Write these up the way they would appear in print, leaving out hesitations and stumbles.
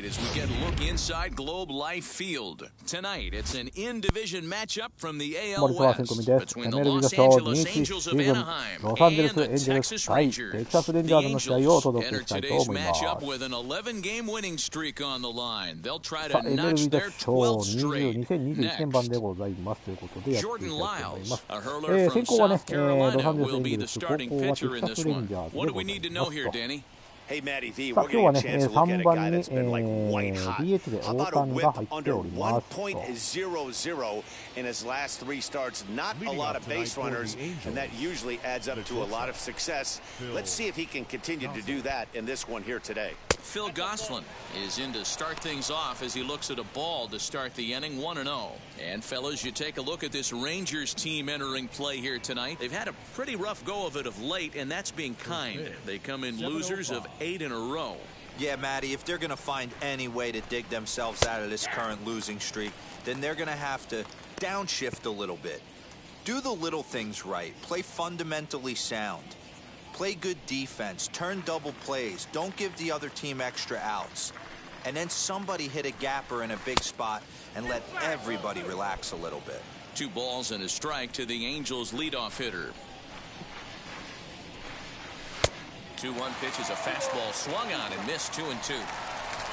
as we get a look inside Globe Life Field. Tonight, it's an in-division matchup from the AL West between the Los Angeles Angels of Anaheim and the Texas Rangers. The Angels enter today's matchup with an 11-game winning streak on the line. They'll try to notch their 12th straight. Next, Jordan Lyles, a hurler from South Carolina, will be the starting pitcher in this one. What do we need to know here, Danny? Hey, Matty V, we're getting a chance to look at a guy that's been like white hot. How about a whip under 1.00 in his last 3 starts? Not a lot of base runners, and that usually adds up to a lot of success. Let's see if he can continue to do that in this one here today. Phil Gosselin is in to start things off as he looks at a ball to start the inning 1-0. And fellas, you take a look at this Rangers team entering play here tonight. They've had a pretty rough go of it of late, and that's being kind. They come in losers of 8 in a row. Yeah, Matty, if they're going to find any way to dig themselves out of this current losing streak, then they're going to have to downshift a little bit. Do the little things right. Play fundamentally sound. Play good defense, turn double plays, don't give the other team extra outs. And then somebody hit a gapper in a big spot and let everybody relax a little bit. 2 balls and a strike to the Angels leadoff hitter. 2-1 pitch is a fastball swung on and missed 2-2.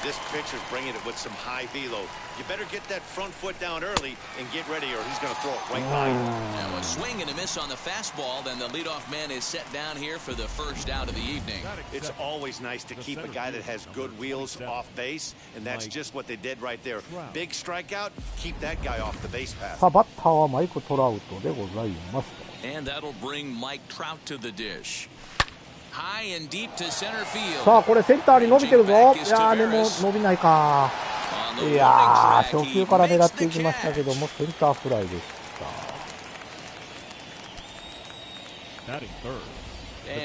This pitcher's bringing it with some high velo. You better get that front foot down early and get ready, or he's going to throw it right by you. Now a swing and a miss on the fastball. Then the leadoff man is set down here for the first out of the evening. It's always nice to keep a guy that has good wheels off base, and that's just what they did right there. Big strikeout, keep that guy off the base path. And that'll bring Mike Trout to the dish. High and deep to center field. さあこれセンターに伸びてるぞ。いやーでも伸びないか。いやー初球から狙っていきましたけどもセンターフライでした。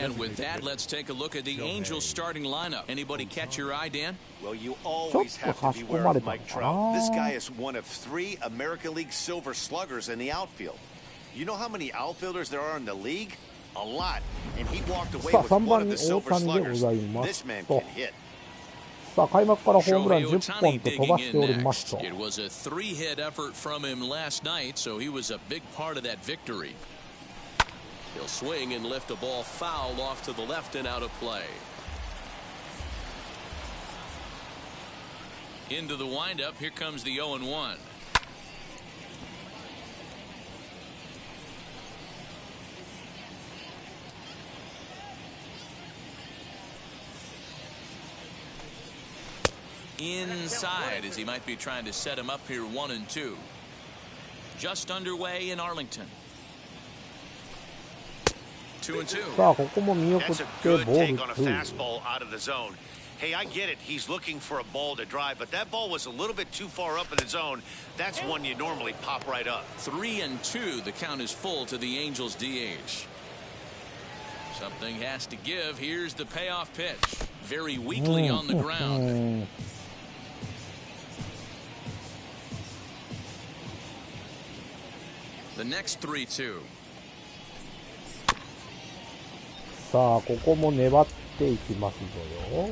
And with that, let's take a look at the Angels starting lineup. Anybody catch your eye, Dan? Well, you always have to beware of Mike Trout. This guy is one of 3 American League Silver Sluggers in the outfield. You know how many outfielders there are in the league? A lot. And he walked away with one of the Silver Sluggers. This man can hit. さあ開幕からホームラン10本と飛ばしておりますと。 It was a 3-hit effort from him last night, so he was a big part of that victory. He'll swing and lift a ball foul off to the left and out of play. Into the windup, here comes the 0-1. Inside as he might be trying to set him up here 1-2. Just underway in Arlington. 2-2. さあここも見送ってボール2。 out of the zone. Hey, I get it. He's looking for a ball to drive, but that ball was a little bit too far up in the zone. That's one you normally pop right up. 3-2. The count is full to the Angels DH. Something has to give. Here's the payoff pitch. Very weakly on the ground. The next 3-2. さあここも粘っていきますぞよ。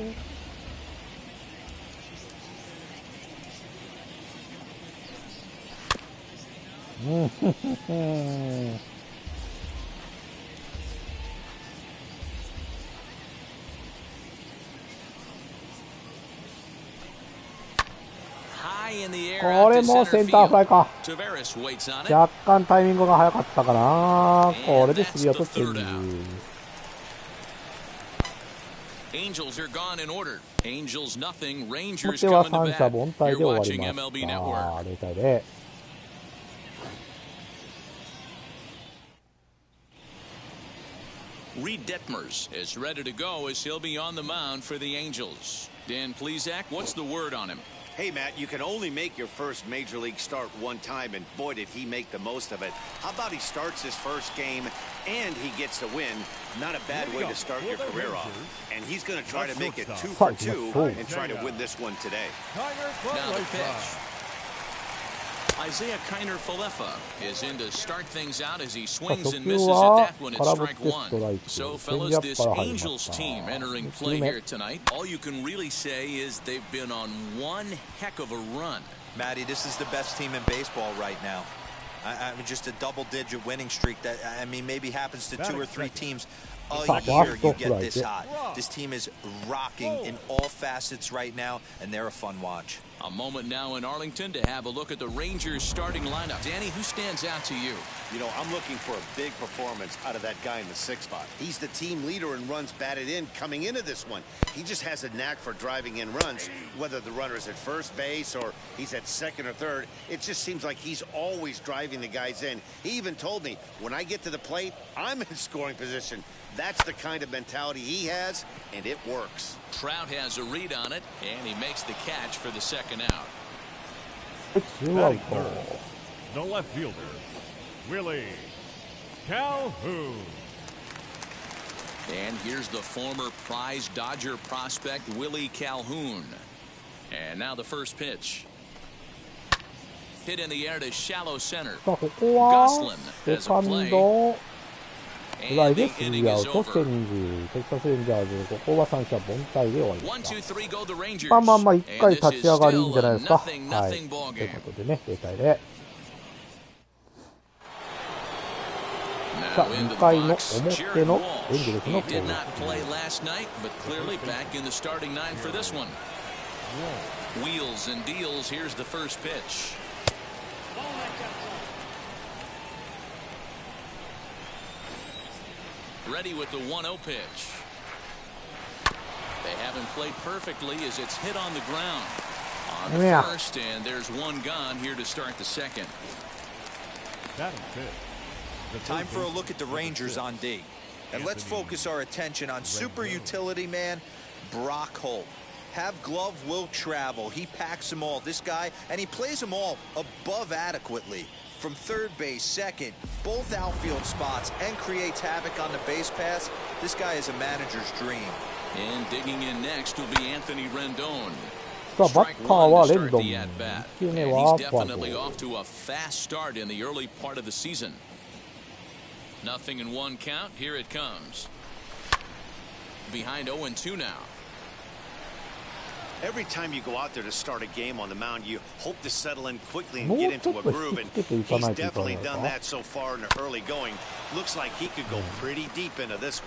これもセンターフライか。若干タイミングが早かったかな。これでスリーアウトチェンジ。 Angels are gone in order. Angels nothing. Rangers coming to bat. You're watching MLB Network. Reed Detmers is ready to go as he'll be on the mound for the Angels. Dan Plesac, what's the word on him? Hey, Matt, you can only make your first major league start one time, and boy, did he make the most of it. How about he starts his first game and he gets the win? Not a bad way to start your career off. And he's going to try to make it 2 for 2 and try to win this one today. Now the pitch. Isaiah Kiner-Falefa is in to start things out as he swings and misses at that one at strike one. So, fellas, this Angels team entering play here tonight, all you can really say is they've been on one heck of a run. Matty, this is the best team in baseball right now. I mean, just a double-digit winning streak that, I mean, maybe happens to 2 or 3 teams a year you get this hot. This team is rocking in all facets right now, and they're a fun watch. A moment now in Arlington to have a look at the Rangers starting lineup. Danny, who stands out to you? You know, I'm looking for a big performance out of that guy in the 6th spot. He's the team leader in runs batted in coming into this one. He just has a knack for driving in runs, whether the runner's at first base or he's at second or third. It just seems like he's always driving the guys in. He even told me, when I get to the plate, I'm in scoring position. That's the kind of mentality he has, and it works. Trout has a read on it, and he makes the catch for the second out. Batting third, the left fielder, Willie Calhoun. And here's the former prize Dodger prospect, Willie Calhoun. And now the first pitch. Hit in the air to shallow center. Goslin has a play. フライでスリーアウト、センジ、テキサスレンジャーズ、ここは三者凡退で終わりました。まあ1回立ち上がりいいんじゃないですか。はい。ということでね、0対0。さあ、2回の表のエンゼルスの攻撃。Wheels and deals. Here's the first pitch. Ready with the 1-0 pitch. They haven't played perfectly as it's hit on the ground. On the first, and there's one gone here to start the second. Time for a look at the Rangers on D. And let's focus our attention on super utility man, Brock Holt. Have glove will travel. He packs them all. This guy, and he plays them all above adequately. From third base, second, both outfield spots, and creates havoc on the base pass. This guy is a manager's dream. And digging in next will be Anthony Rendon. さあ、バッターはレンドン。1 球目はフォアボール。He's definitely off to a fast start in the early part of the season. Nothing in one count. Here it comes. Behind 0-2 now. Every time you go out there to start a game on the mound, you hope to settle in quickly and get into a groove, and he's definitely done that so far in the early going. Looks like he could go pretty deep into this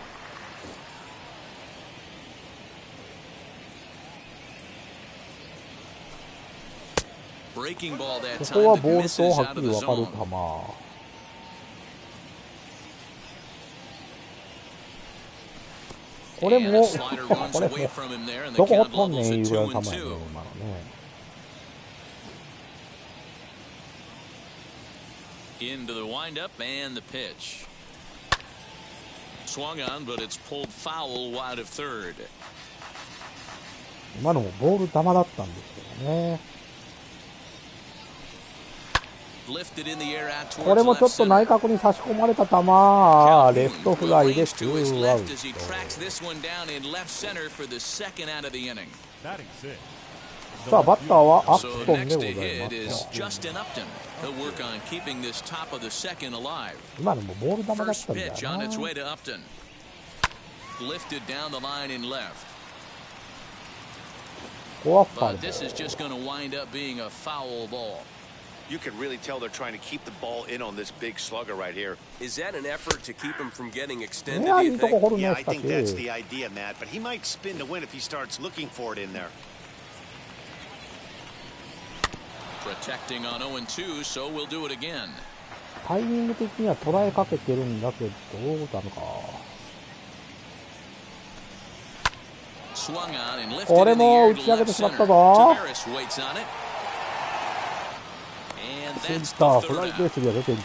one. Breaking ball that ここは time ボー that ル misses とは out っき of り the 分かる zone. 球。これもどこほとんねんいうぐらいの球やね、今のね。Into the windup and the pitch. Swung on, but it's pulled foul wide of third. 今のもボール球だったんですけどね。これもちょっと内角に差し込まれた球、レフトフライでツーアウト。さあ、バッターはアプトンでございます。今のもボール球だったんだよな。ここはファウル。You can really tell they're trying to keep the ball in on this big slugger right here. Is that an effort to keep him from getting extended? Yeah, I think that's the idea, Matt. But he might spin to win if he starts looking for it in there. Protecting on 0-2, so we'll do it again. タイミング的には捉えかけてるんだけど、どうなのか。これも打ち上げてしまったぞ。センターフライベースには出てる。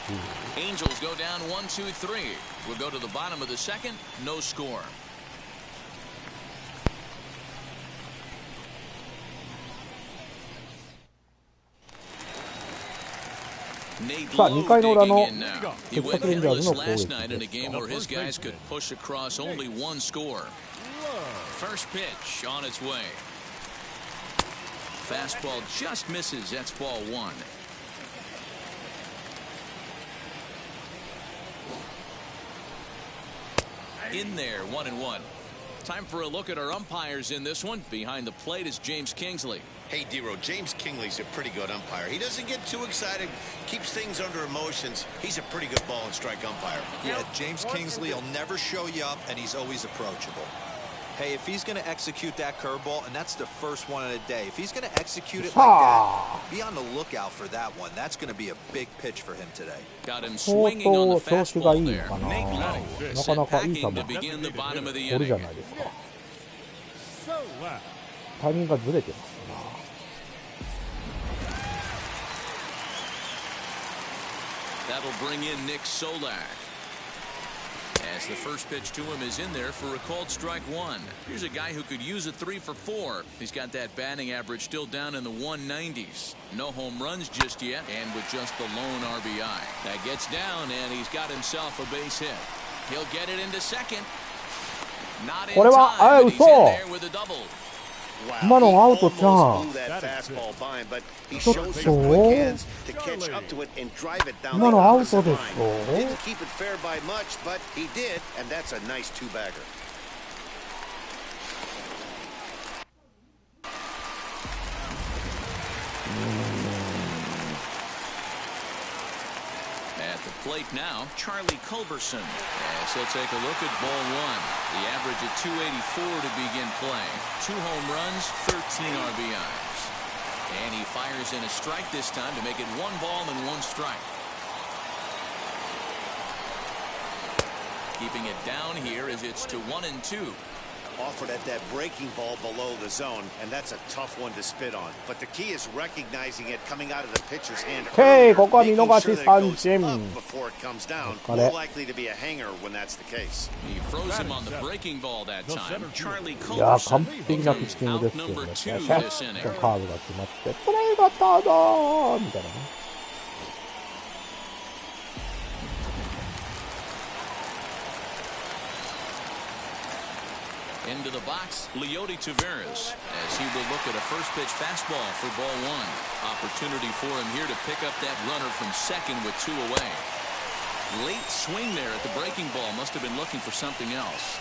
Angels go down 1-2-3. We'll go to the bottom of the second. No score. さあ、2回の裏のテキサスレンジャーズの攻撃です。First pitch on its way. Fastball just misses. That's ball one. in there, 1-1. Time for a look at our umpires in this one. Behind the plate is James Kingsley. Hey, D-Row, James Kingsley's a pretty good umpire. He doesn't get too excited, keeps things under emotions. He's a pretty good ball and strike umpire. Yeah, James Kingsley will never show you up, and he's always approachable. Hey, if he's going to execute that curveball, and that's the first one of the day, if he's going to execute it like that, be on the lookout for that one. That's going to be a big pitch for him today. Got him swinging on the fastball there. Nate Lowe set packing to begin the bottom of the inning. タイミングがずれてますな。That'll bring in Nick Solak. As the first pitch to him is in there for a called strike one. Here's a guy who could use a 3 for 4. He's got that batting average still down in the 190s. No home runs just yet, and with just the lone RBI. That gets down, and he's got himself a base hit. He'll get it into second. Not in time, but he's in there with a double. 今のアウトちゃん。今のアウトでしょ。At the plate now, Charlie Culberson. As he'll take a look at ball one. The average at 284 to begin play. 2 home runs, 13 RBIs. And he fires in a strike this time to make it 1 ball and 1 strike. Keeping it down here as it's to 1-2. Offered at that breaking ball below the zone, and that's a tough one to spit on. But the key is recognizing it coming out of the pitcher's hand. Okay, ここは見逃し三振。 Before it comes down, more likely to be a hanger when that's the case. He froze him on the breaking ball that time. Charlie いや、完 Culberson 璧なピッ becomes チング out ですよ number ね。 2 シャ this ッ inning. とカーブが決まって、プレーバッターだーみたいなね。Into the box, Leody Taveras, as he will look at a first pitch fastball for ball one. Opportunity for him here to pick up that runner from second with 2 away. Late swing there at the breaking ball. Must have been looking for something else.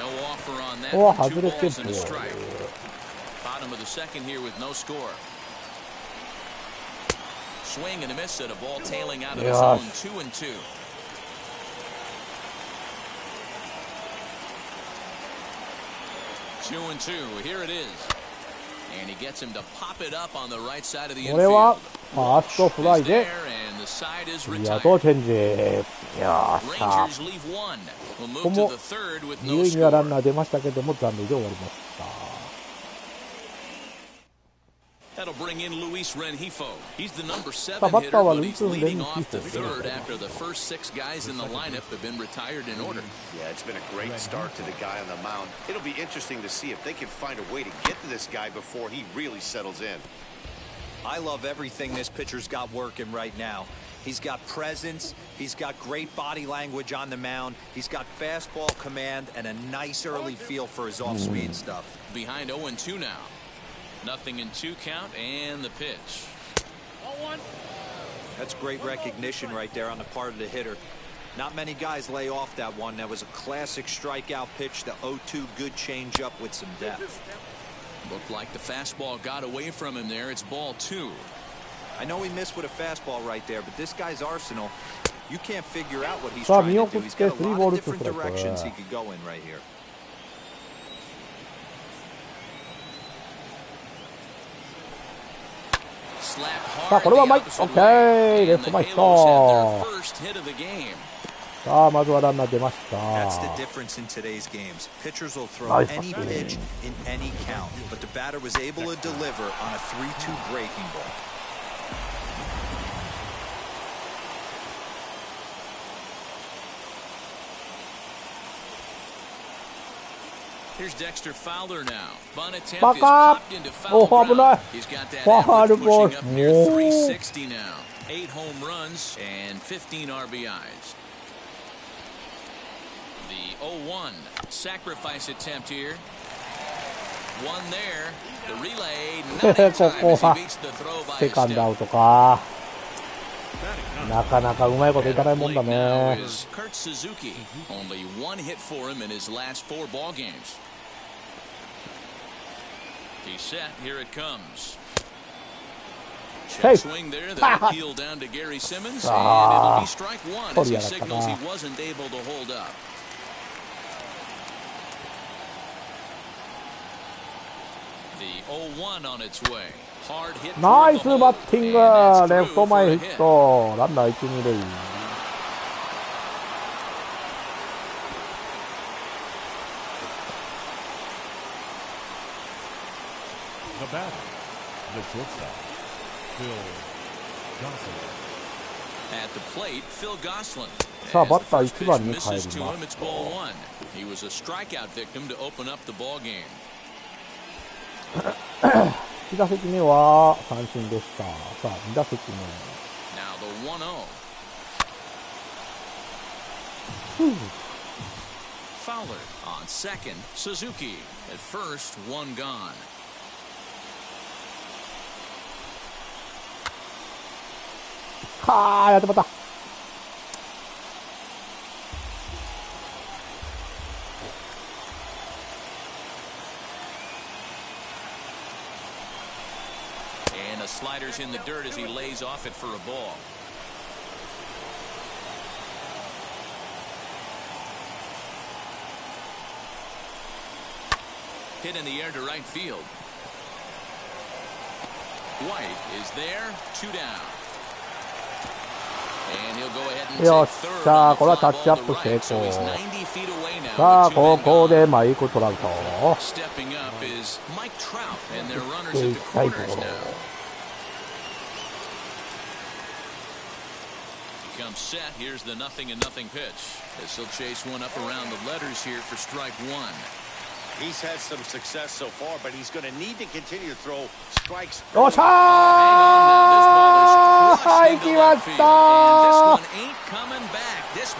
No offer on that. 2 balls and a strike. Bottom of the second here with no score. Swing and a miss at a ball tailing out of the zone. 2-2. Here it is. And he gets him to pop it up on the right side of the これは infield. ファーストフライで、 And the side is いやと retired. チェンジ。いやーさあ、 Rangers leave one. We'll ここ move も to the third with 二 no 塁にはラン score. ナー出ましたけども残塁で終わりました。 That'll bring in Luis Rengifo. He's the number 7 バッター hitter, は but ルイ he's ス・レン leading キ off フォ the third after the first 6 guys in the lineup have been retired in order. Yeah, it's been a great start to the guy on the mound. It'll be interesting to see if they can find a way to get to this guy before he really settles in. I love everything this pitcher's got working right now. He's got presence, he's got great body language on the mound, he's got fastball command, and a nice early feel for his off-speed stuff. Behind 0-2 now. Nothing in 2 count, and the pitch. That's great recognition right there on the part of the hitter. Not many guys lay off that one. That was a classic strikeout pitch, the 0-2 good changeup with some depth. Looked like the fastball got away from him there. It's ball 2. I know he missed with a fastball right there, but this guy's arsenal, you can't figure out what he's さあ trying 見 to 送 do. っ He's て got a 3 lot ボー of ル2 different ストライク。 directions he could go in right here. さあこれはうまい。オッケー。レフト前ヒット。さあまずはランナー出ました。 That's the difference in today's games. Pitchers will throw Nice. any pitch in any count, but the batter was able to deliver on a 3-2 breaking ball. Here's Dexter Fowler now. Bunt attempt Back is up. popped into Oh, foul ground.危ない。 He's got that Foul average ball. pushing up near Oh. 360 now. 8 home runs and 15 RBIs. The 0-1 sacrifice attempt here. One there. The relay not in time as he beats the throw by セ a カンドア step. ウトか。なかなかうまいこといかないもんだね。セーフ。ああ、取りやがったな。ナイスバッティング、レフト前ヒット、ランナー1、2塁。さあ、バッター1番に帰ります。1打席目は三振でした。さあ、2打席目。はあ、やってもらった。Sliders in the dirt as he lays off it for a ball. Hit in the air to right field. White is there, 2 down. And he'll go ahead and take third. さあ、これはタッチアップ成功。さあ、ここでマイク・トラウト。Stepping up is Mike Trout, and their runners at the corners now. Comes set. Here's the 0-0 pitch. As he'll chase one up around the letters here for strike one. He's had some success so far, but he's going to need to continue to throw strikes. よっしゃー、行きましたー。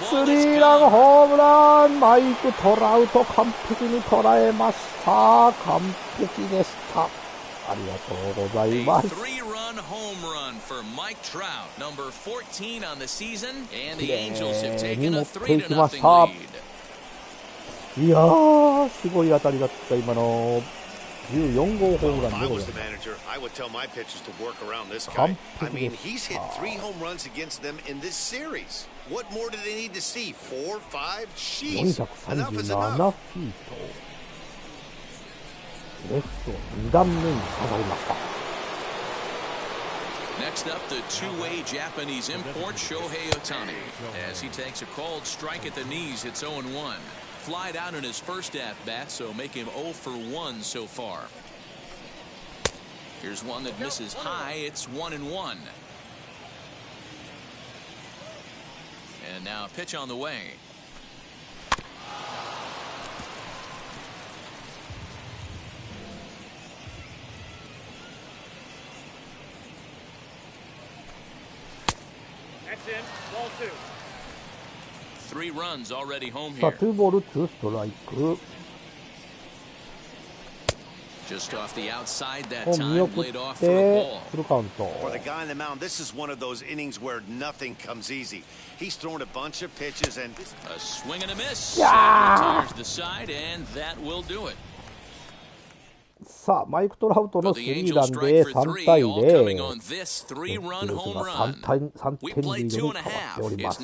スリーランホームラン、マイク・トラウト完璧に捉えました。完璧でした。ありがとうございます。3-run home run for Mike Trout, number 14 on the season, and the Angels have taken a 3-0 lead. いやー、すごい当たりだった。今の14号ホームランでございます。完璧でした。437フィート。レフト2段目に下がりました。Next up, the two-way Japanese import Shohei Ohtani. As he takes a called strike at the knees, it's 0-1. Flied out in his first at-bat, so make him 0 for 1 so far. Here's one that misses high. It's 1-1. And now a pitch on the way. That's in. Ball 2. 3 runs already home here. さあ、2ボール2ストライク。Just off the outside that time, laid off for a ball. For the guy on the mound, this is one of those innings where nothing comes easy. He's thrown a bunch of pitches and a swing and a miss. Retires the side, and that will do it. さあ、マイク・トラウトのスリーランで3対0。3点リードに変わっております。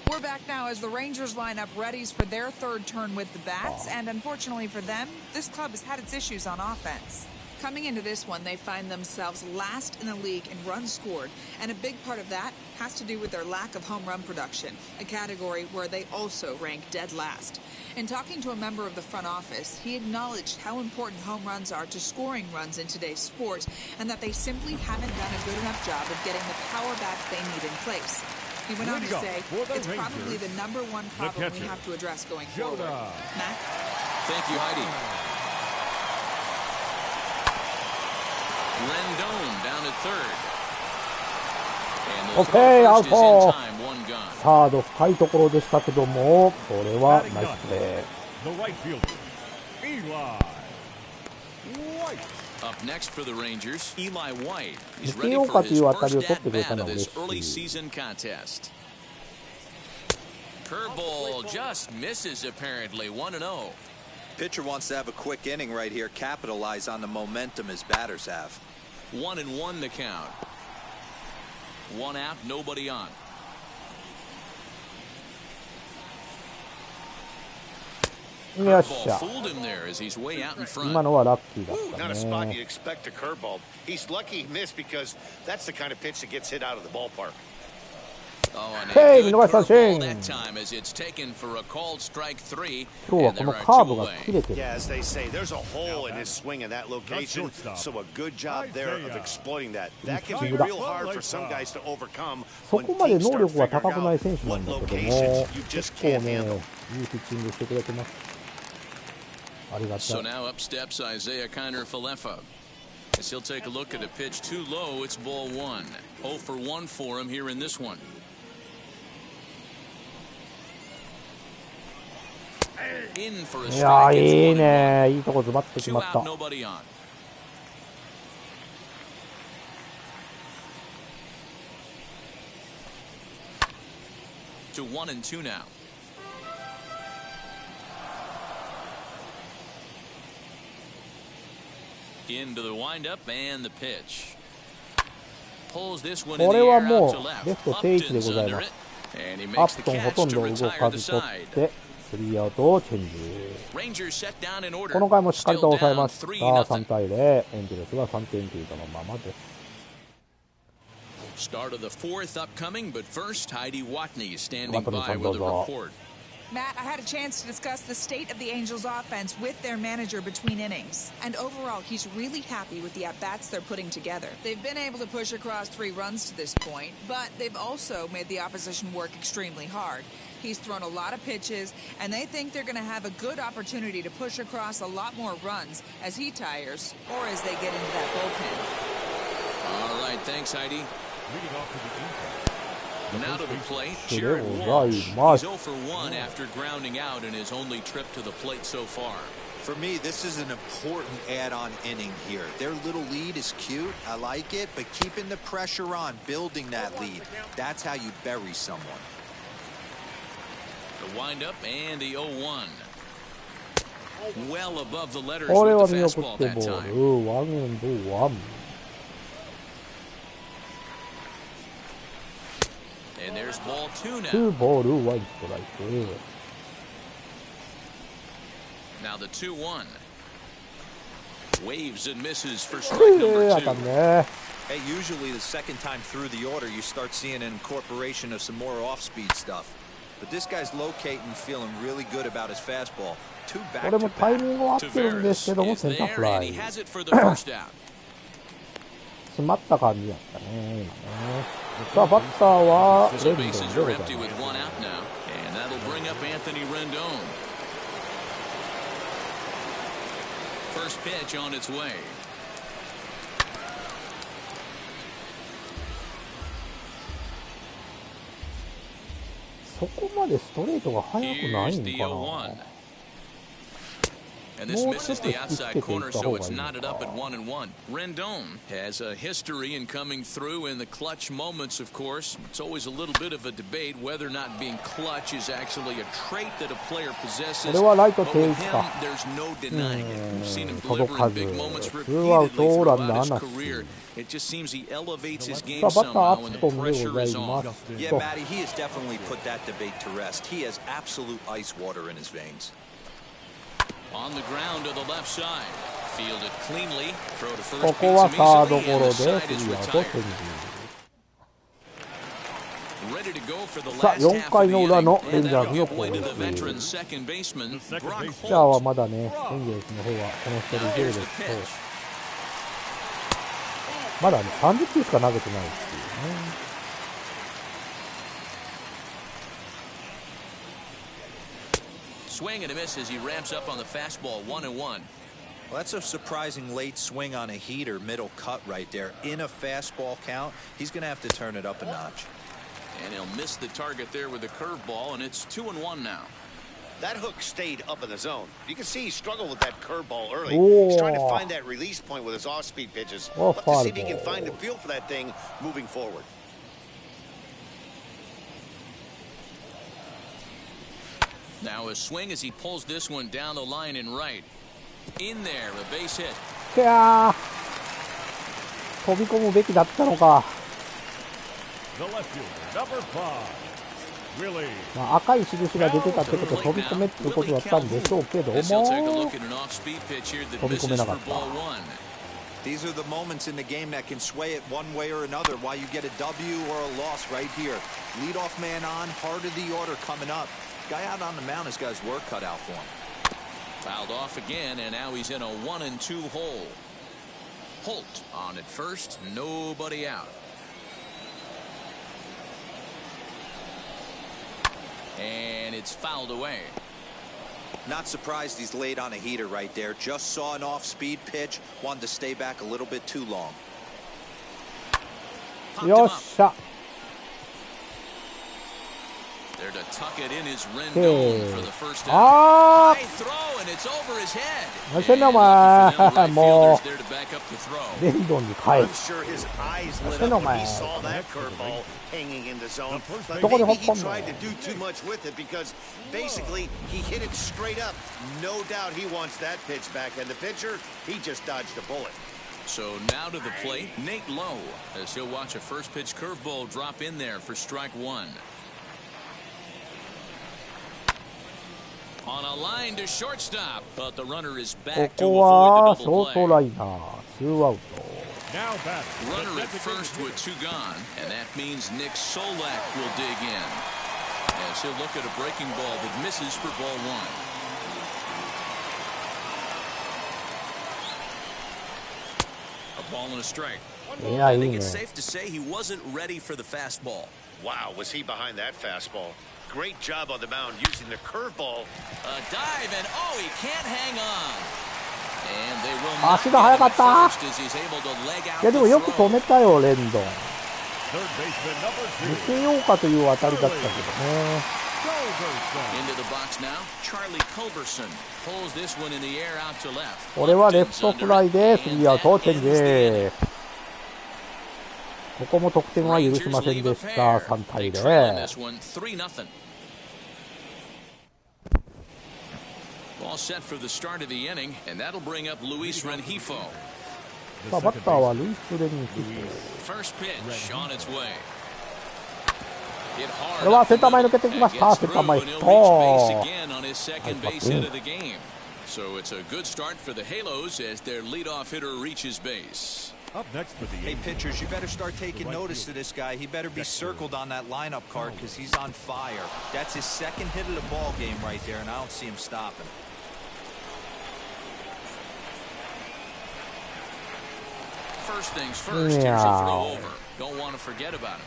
We're back now as the Rangers line up readies for their third turn with the bats, and unfortunately for them, this club has had its issues on offense. Coming into this one, they find themselves last in the league in runs scored, and a big part of that has to do with their lack of home run production, a category where they also rank dead last. In talking to a member of the front office, he acknowledged how important home runs are to scoring runs in today's sport, and that they simply haven't done a good enough job of getting the power bats they need in place. He went on to say, it's probably the number one problem we have to address going forward. Matt? Thank you, Heidi. Rendon down at third. OK、アウト。サード深いところでしたけども、これはナイスプレー。Up next for the Rangers, Eli White. He's 見 ready よう for かと his いう当たりを first 取って at くれた bat の of は this 嬉 early しい。 season contest. Curveball just misses apparently. 1-0. Pitcher wants to have a quick inning right here, capitalize on the momentum his batters have. 1-1 the count. 1 out, nobody on. よっしゃ。 Fooled him there as he's way out in 今 front. のはラッキーだった Not a spot ね。 you'd expect a curveball. He's lucky he missed because that's the kind of pitch that gets hit out of the ballpark. Oh, and Hey, a good 見逃し三振。 curveball that time as it's taken for a called strike 3. 今日は And こ there の are カー two ブが away. 切れてる。 Yeah, as they say, there's a hole in his swing in that location. So a good job there of exploiting that. That can be real hard for some guys to overcome そ when こまで teams 能 start 力が figuring 高くない out 選手なん what だけど locations も、 you 結 just 構 can't ね、 handle. いいピッチングしてくれてます。ありがた So い。 now up steps Isaiah Kiner-Falefa. As he'll take a look at a pitch too low, it's ball 1. 0 for 1 for him here in this one. In for a いやー、 strike. いい It's ね。いいとこズバッとき 1-1. ま Two した。 out, nobody on. To 1-2 now. Into the windup and the pitch. Pulls this one in こ the れは air も out to う left. レフト定位置で Upton's ござい under ま it. す。 And he ア makes ッ the トンほ catch とん to ど動 retire か the ず取 side. ってスリーアウトをチェンジ。 Rangers set down in order. この回もしっかりと Still 抑え down ました。 3-0. 3対0。エンゼルスが3点リードのままです。 Start of the fourth upcoming, but first, Heidi Watney is standing Watney by with a Sandoza. report. Matt, I had a chance to discuss the state of the Angels offense with their manager between innings. And overall, he's really happy with the at-bats they're putting together. They've been able to push across 3 runs to this point, but they've also made the opposition work extremely hard. He's thrown a lot of pitches, and they think they're going to have a good opportunity to push across a lot more runs as he tires or as they get into that bullpen. All right, thanks, Heidi. Leading off to the infield. Now to the plate, それ Jared を Walsh. ございま He's す。 0 for 1 after grounding out in his only trip to the plate so far. For me, this is an important add-on inning here. Their little lead is cute. I like it, but keeping the pressure on, building that lead, that's how you bury someone. The windup and the 0-1. Well above the letters これは with 見 the 送 fastball って that ボー time. ル。ワンエンドワン。And there's ball 2 now. 2ボール、ワンストライク。 Now the 2-1. Waves and misses for strike 当 number たん 2. ね。 Hey, usually the second time through the order, you start seeing an incorporation of some more off-speed stuff. But this guy's locating, feeling really good about his fastball. 2これもタイ back-to-back. ミングは合ってるんですけども、 is センター there フラ and イ。 he has it for the first out. 詰まった感じやったね、今ね。さあ、バッターはレ So ンドン bases でご are ざい empty ま with す。 one out now, and that'll bring up Anthony Rendon. First pitch on its way. そこまでストレートが速くない Here's ん the か 0-1. な。 And this もうちょ misses っと the 引きつ outside けていっ corner, た so 方が it's いいの knotted up か at 1-1. Rendon has a history in coming through in the clutch moments, of course. It's always a little bit of a debate whether or not being clutch is actually a trait that a player こ possesses. れはライト But 定位 with 置 him, か。 there's no denying it. We've seen him 届 deliver か in ず。 big moments ツーアウ repeatedly ト、ラン throughout ナー his なし。 career. It just seems he elevates his さ game あ、バッター、ア somehow ッ when the トンでご pressure ざい is ま on. す。 Yeah, Matty, he has definitely put that debate to rest. He has absolute ice water in his veins. On the ground to the left side. Fielded cleanly. Throw to こ first こは beats サー him ド easily, ゴロ and で the ス side リ is ーアウト、チェ retired. ンジ。 Ready to go for the さあ、 last 4 half 回 of the の裏 inning, のレン and ジャー that'll ズの give 攻 way to the 撃。 veteran second baseman ピ Brock ピッチャーは Holt. まだね、エンゼルスの方はこの一人 Now ゼロ here's で the す pitch. と、まだね、30球しか投げてないっていうね。Swing and a miss as he ramps up on the fastball. 1-1. Well, that's a surprising late swing on a heater, middle cut right there. In a fastball count, he's going to have to turn it up a notch. And he'll miss the target there with the curveball, and it's 2-1 now. That hook stayed up in the zone. You can see he struggled with that curveball early. He's trying to find that release point with his off-speed pitches. Let's see if he can find a feel for that thing moving forward. Now a swing as he pulls this one down the line and right. In there, a base hit. いやー、飛び込むべきだったのか。まあ、赤い印が出てたってことは飛び込めってことだったんでしょうけども、飛び込めなかった。These are the moments in the game that can sway it one way or another. Why you get a W or a loss right here. Leadoff man on, heart of the order coming up. Guy out on the mound has got his work cut out for him. Fouled off again, and now he's in a 1-2 hole. Holt on at first, nobody out. And it's fouled away. Not surprised he's laid on a heater right there. Just saw an off-speed pitch. Wanted to stay back a little bit too long. よっしゃ。There to tuck it in his Rendon for the first out. あ High throw and it's over his head. 何してんのお前。もうレンドンに返 I'm す。 sure his eyes 何し lit てんのお up when 前。 he saw that curveball hanging in the zone. But どこに maybe ほっ he ぽんの。 tried to do too much with it because basically he hit it straight up. No doubt he wants that pitch back. And the pitcher, he just dodged a bullet. So now to the plate, Nate Lowe, as he'll watch a first pitch curveball drop in there for strike one. On a line to shortstop, but the runner is こ back to こは avoid シ the ョ double ート play. ライナー、ツーアウト。 Runner at first with two gone, and that means Nick Solak will dig in. As he'll look at a breaking ball that misses for ball one. A ball and a strike. いや、 I いい think ね。 it's safe to say he wasn't ready for the fastball. Wow, was he behind that fastball? Great job on the mound using the curveball. A dive, and oh, he can't hang on. And they will not 足が速かった。 first as he's able to leg い out やでも the よく throw. 止めたよ、レンドン。見せようかという当たりだったけどね。 Into the box now, Charlie Culberson pulls this one in the air out to left. これはレフトフライでスリーアウトチェンジ。ここも得点は許しませんでした。3対0。 All set for the start of the inning, and that'll bring up Luis Rengifo. さあバッターはルイス・レンヒフ。 First pitch on its way. これはセンター前抜けてきました。センター前ヒット。 So it's a good start for the Halos as their leadoff hitter reaches base. Hey, pitchers, you better start taking notice of this guy. He better be circled on that lineup card because he's on fire. That's his second hit of the ball game right there, and I don't see him stopping. First things first, here's a throw over. Don't want to forget about him.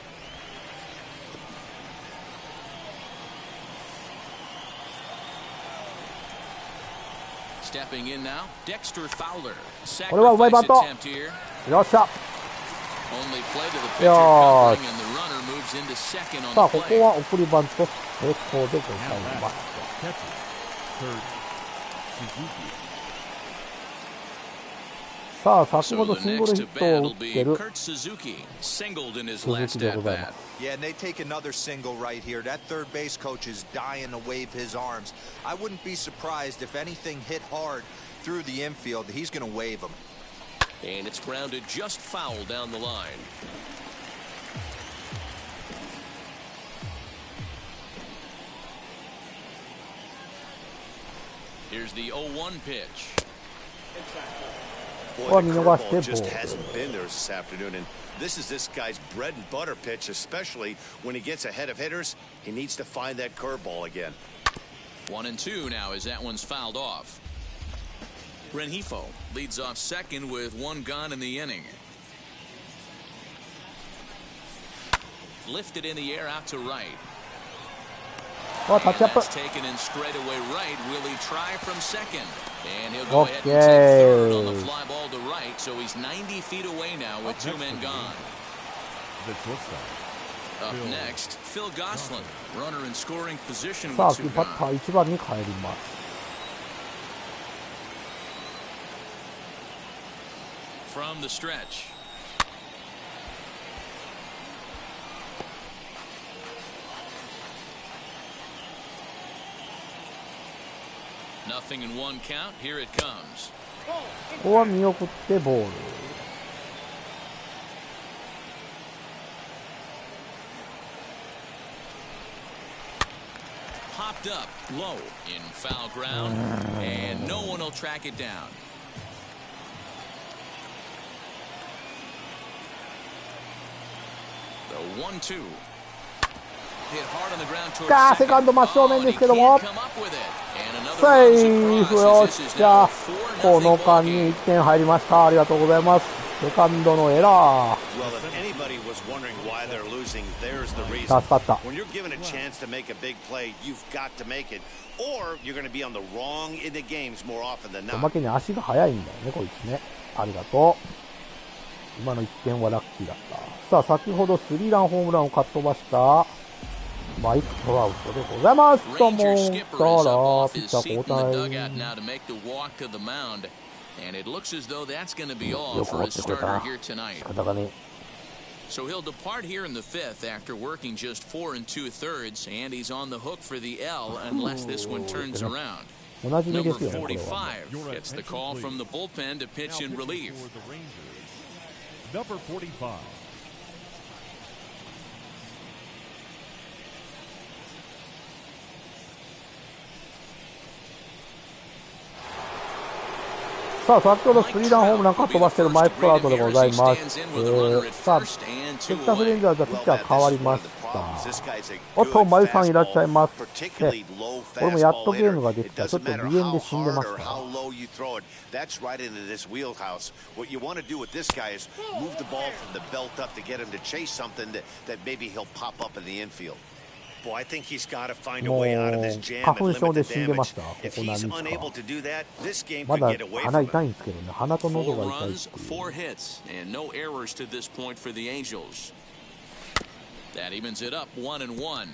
Stepping in now, Dexter Fowler. これはうまいバント。 Here. よっしゃ。 Only play to the pitcher covering, and the runner moves into second on さあ the こ play. こは送りバント成功でございます。さあ先ほ So ど the シングル next ヒ to ット bat を打 will っ be てる Kurt Suzuki, singled in his 鈴 last 木で at ございま bat. す。 Yeah, and they take another single right here. That third base coach is dying to wave his arms. I wouldn't be surprised if anything hit hard through the infield. He's going to wave them. And it's grounded just foul down the line. Here's the 0-1 pitch. Boy, the curveball just hasn't been there this afternoon, and this is this guy's bread and butter pitch, especially when he gets ahead of hitters. He needs to find that curveball again. 1-2 now as that one's fouled off. Rengifo leads off second with one gone in the inning. Lifted in the air out to right. タッチアップ。 That's taken in straight away right. Will he try from second? And he'll go ahead and take third on the fly ball to right. So he's 90 feet away now with two men gone. Up next, Phil Gosselin, runner in scoring position さあ with two バッタ gone. ー1番に帰ります。 From the stretch. Nothing in one count. Here it comes. ここは見送ってボール。 Popped up low in foul ground, and no one will track it down. The 1-2. Hit hard on the ground towards さあ second. セカンド真正面 Oh, で and す he けども can't come up with it. And another セ run ーフ surprise よ as っ this is しゃ now a こ 4-0 ball の間に game. 1点入りました。ありがとうございます。セカンドのエラー Well, if anybody was wondering why they're losing, there's the reason. 助かった。 When you're given a chance to make a big play, you've got to make it, or you're going to be on the wrong in the games more often than お not. まけに足が速いんだよねこいつね。ありがとう。今の1点はラッキーだった。さあ先ほどスリーランホームランをかっ飛ばしたマイク・トラウトでございます。と思 Ranger っ skipper た is up ら off ピッ his チャ seat ー in the 交 dugout 代。 now to make the walk to the mound. And it looks as though that's going to be よ all く for 持っ his てくれた starter な。 here tonight. 仕方がね。 So he'll depart here in the fifth after working just 4 2/3, and he's on the hook for the L unless this one turns around. おなじみで Number すよねこれは。 45 gets the call from the bullpen to pitch in relief. For the Rangers, number 45. さあ先ほどスリーランホームランかっ飛ばしているマイク・トラウトでございます。さあテキサスレンジャーズはピッチャー変わりました。おっとまゆさんいらっしゃいます。これもやっとゲームができた。ちょっと鼻炎で死んでました。 That's right into this wheelhouse. What you want to do with this guy is move the ball from the belt up to get him to chase something that maybe he'll pop up in the infield. Boy, I think he's got to find a way out of this jam and limit the damage. If he's unable to do that, this game ま could だ get away 鼻 from 痛 him. いんですけどね。鼻と喉 4 が痛いっ runs, ていう。 4 hits, and no errors to this point for the Angels. That evens it up 1-1.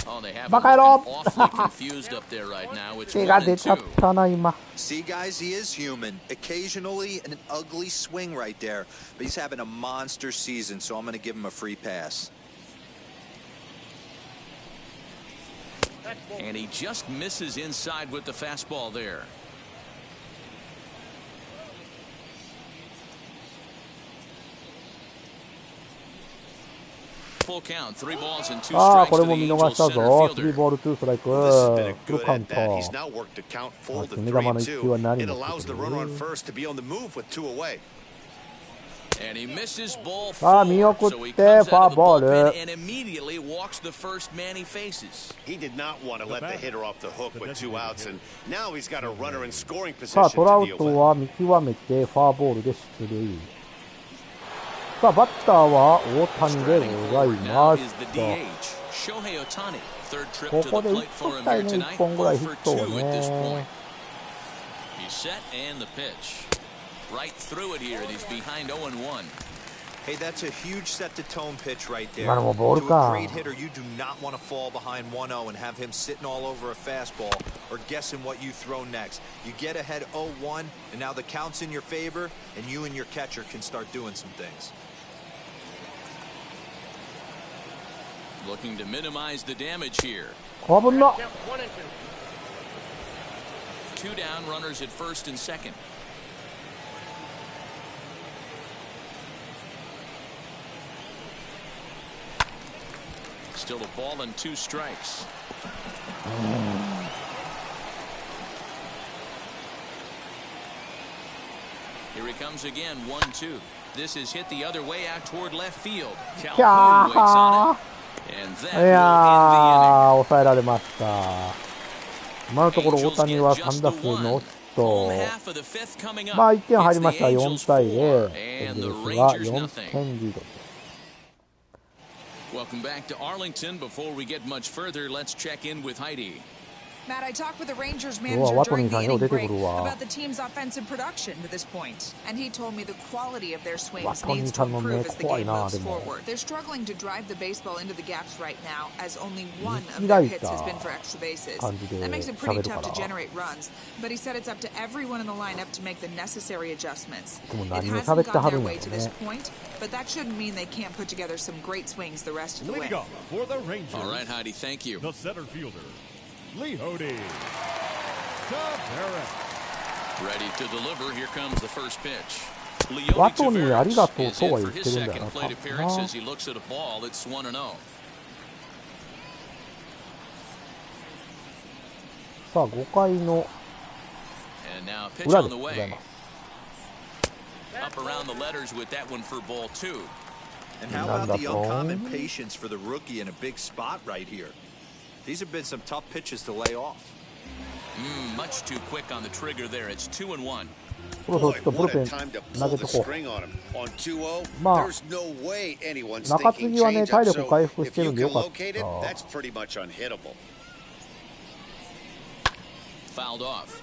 Oh, they have バカ野郎 awfully confused up there right now. It's 手が出ちゃっ 1-2. たな今。 See, guys, he is human. Occasionally, an ugly swing right there. But he's having a monster season, so I'm going to give him a free pass. And he just misses inside with the fastball there. Full count, 3 balls and 2ああ strikes これ to も the 見逃 Angels した center ぞ。3 fielder. ボール2ストライク。 Well, this has been a フル good カウン at ト。 bat. He's now worked to count full to 決め球の 3-2. 1球は何 It 持って allows く the る runner on first to be on the move with 2 away. And he misses ball さあ 4, 見送っ so he て comes フォア out of the ボール。 bullpen and immediately walks the first man he faces. He did not want to let the hitter off the hook with 2 outs, and now he's got a runner in scoring さ position あトラ to ウ deal ト with. は見極めてフォアボールで出塁。さあバッターは大谷で Striding ござい forward ま now す is the と。 DH, Shohei Ohtani. Third trip こ to こ the で打 plate っ for と him きたい here ね、 tonight. 1本ぐらい 0 ヒ for ットを 2 at this point. ね。 He's set and the pitch. Right through it here. He's behind 0-1. Hey, that's a huge set-to-tone pitch right there. 今のもボール To a か。 great hitter, you do not want to fall behind 1-0 and have him sitting all over a fastball or guessing what you throw next. You get ahead 0-1, and now the count's in your favor, and you and your catcher can start doing some things. Looking to minimize the damage here. 危な。 2 down, runners at first and second. Still a ball and 2 strikes. Here he comes again, 1-2. This is hit the other way out toward left field. Calhoun waits on it. And い that や will ー抑えられました。今のところ大谷は3打数ノーヒッ end the inning. Home ト。 half of the fifth coming up. まあ1点入 It's り the ました。 Angels 4対 0。 4エン and ゼ the ルスが Rangers 4 nothing. 点リードです。 Welcome back to Arlington. Before we get much further, let's check in with Heidi. Matt, I talked with the Rangers manager during the inning break about the team's offensive production to this point, and he told me the quality of their swings needs to improve as the game moves forward. They're struggling to drive the baseball into the gaps right now, as only one of their hits has been for extra bases. That makes it pretty tough to generate runs, but he said it's up to everyone in the lineup to make the necessary adjustments. It hasn't gone their way to this point, but that shouldn't mean they can't put together some great swings the rest of the way. For the Rangers. All right, Heidi, thank you. The center fielder, Lee Hody. Ready to deliver. Here comes the first pitch. ワトにありがとうとは言 is って his るんだよ second な。 plate appearance as he looks at a ball. It's 1-0. さあ、5回の And now pitch 裏 on で the ござい way. ます。 Up around the letters with that one for ball 2. And how about the uncommon patience for the rookie in a big spot right here? These have been some tough pitches to lay off. Much too quick on the trigger there. It's 2-1. そろそろちょっとブルペン投げとこう。まあ、中継ぎはね、体力回復してるんでよかった。Fouled off.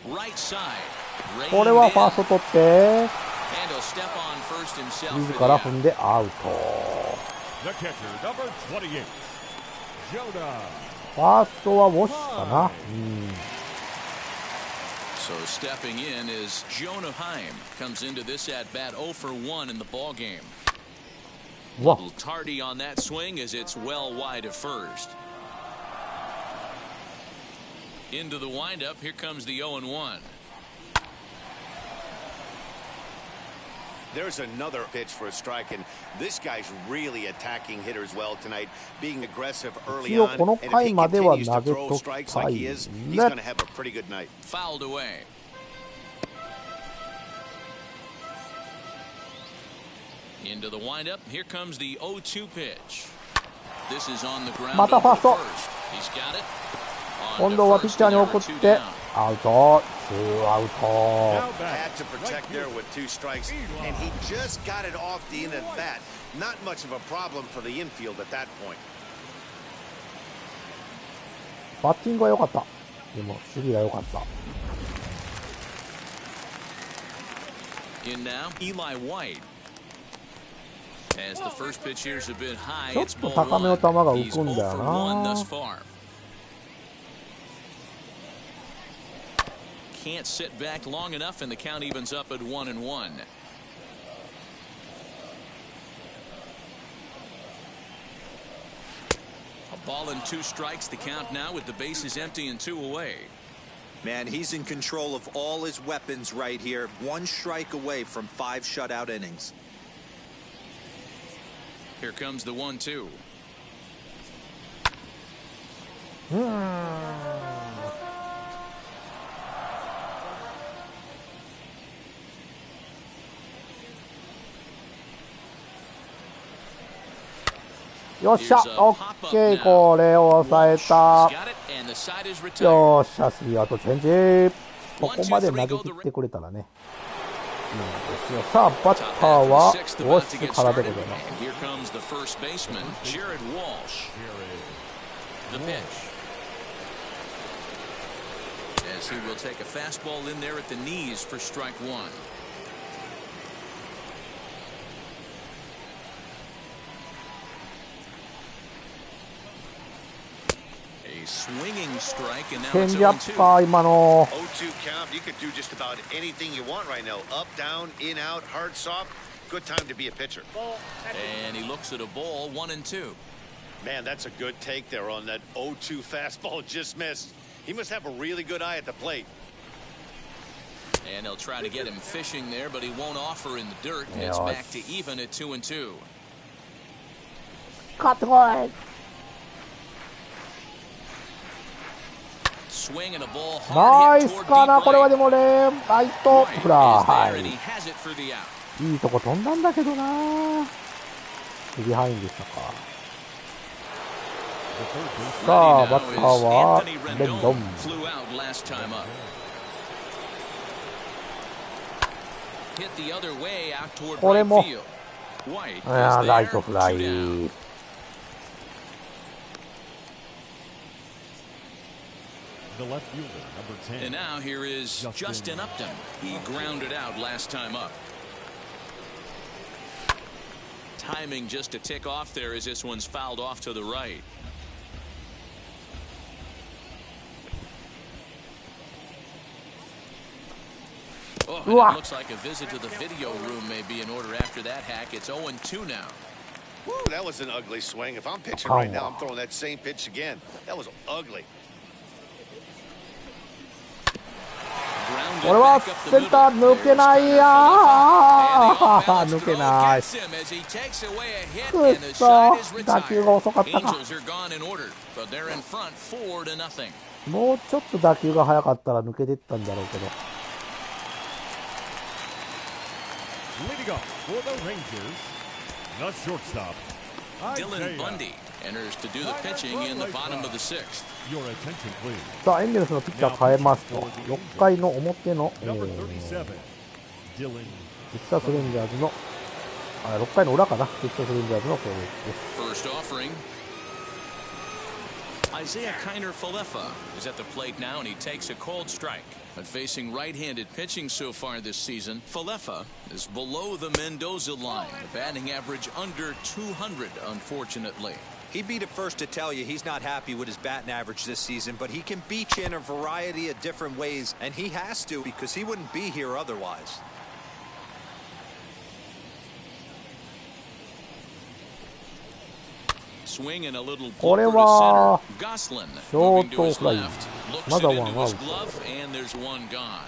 Right side. これはファースト取って、 And he'll step on first himself. 自ら踏んでアウト。The catcher, number 28, Jonah. ファーストはウォッシュかな。So stepping in is Jonah Heim. Comes into this at bat 0 for 1 in the ball game. A little tardy on that swing as it's well wide of first. Into the windup. Here comes the 0-1. There's another pitch for a strike, and this guy's really attacking hitters well tonight, being aggressive early on. And if he continues to throw strikes like he is, he's going to have a pretty good night. Fouled away. Into the windup. Here comes the 0-2 pitch. This is on the ground. またファースト。 He's got it. 今度はピッチャーに送ってアウト。2アウト。 Had to protect there with 2 strikes, and he just got it off the end of that. Not much of a problem for the infield at that point. バッティングは良かった。でも守備が良かった。 In now, Eli White. As the first pitch here is a bit high, ちょっ it's と ball 高めの球が 1. 浮 He's くん 0 for だよ 1 thus な。 far. Can't sit back long enough, and the count evens up at 1-1. A ball and 2 strikes. The count now with the bases empty and 2 away. Man, he's in control of all his weapons right here. 1 strike away from 5 shutout innings. Here comes the 1-2.よっしゃ、オッケー、これを抑えた。よっしゃ、3アウトチェンジ。ここまで投げ切ってくれたらね。いいですよ。さあ、バッターはウォッシュからでございます。As he will take a fastball in there at the knees for strike 1. A swinging strike, and now チェン it's ジアップか、今の。 0-2 count. You could do just about anything you want right now. Up, down, in, out, hard, soft. Good time to be a pitcher. And he looks at a ball, 1-2. Man, that's a good take there on that 0-2 fastball just missed. He must have a really good eye at the plate. And they'll try to get him fishing there, but he won't offer in the dirt. And it's back to even at 2-2. 勝ってこい。Swing and a ball ナ hard イ hit ス toward かな、 deep これは right. でもね、ライトフラ Is there, イ。and he has it for the out. いいとこ飛んだんだけどな。ビハインでしたか。さあ、バッターはレンドン。これもライトフライ。And now here is Justin Upton. He grounded out last time up. Timing just a tick off there as this one's fouled off to the right. Oh, and it looks like a visit to the video room may be in order after that hack. It's 0-2 now. Woo, that was an ugly swing. If I'm pitching right now, I'm throwing that same pitch again. That was ugly. これはセンター抜けないやー、抜けない。くっそ、打球が遅かったか。もうちょっと打球が速かったら抜けてったんだろうけど。Dylan Bundy enters to do the pitching in the bottom of the sixth. さあ、エンゼルスのピッチャー変えますと、6回の表の、テキサスレンジャーズの、6回の裏かな、テキサスレンジャーズの攻撃です。First offering. Isaiah Kiner-Falefa is at the plate now, and he takes a cold strike. But facing right-handed pitching so far this season, Falefa is below the Mendoza line. The batting average under 200, unfortunately. He'd be the first to tell you he's not happy with his batting average this season, but he can beat you in a variety of different ways, and he has to because he wouldn't be here otherwise. Swing and a little これ blocker to は center. Gosselin ショ moving ー to ト his フライ。 left, looks ま it だワン into アウ his ト。 glove, and there's one gone.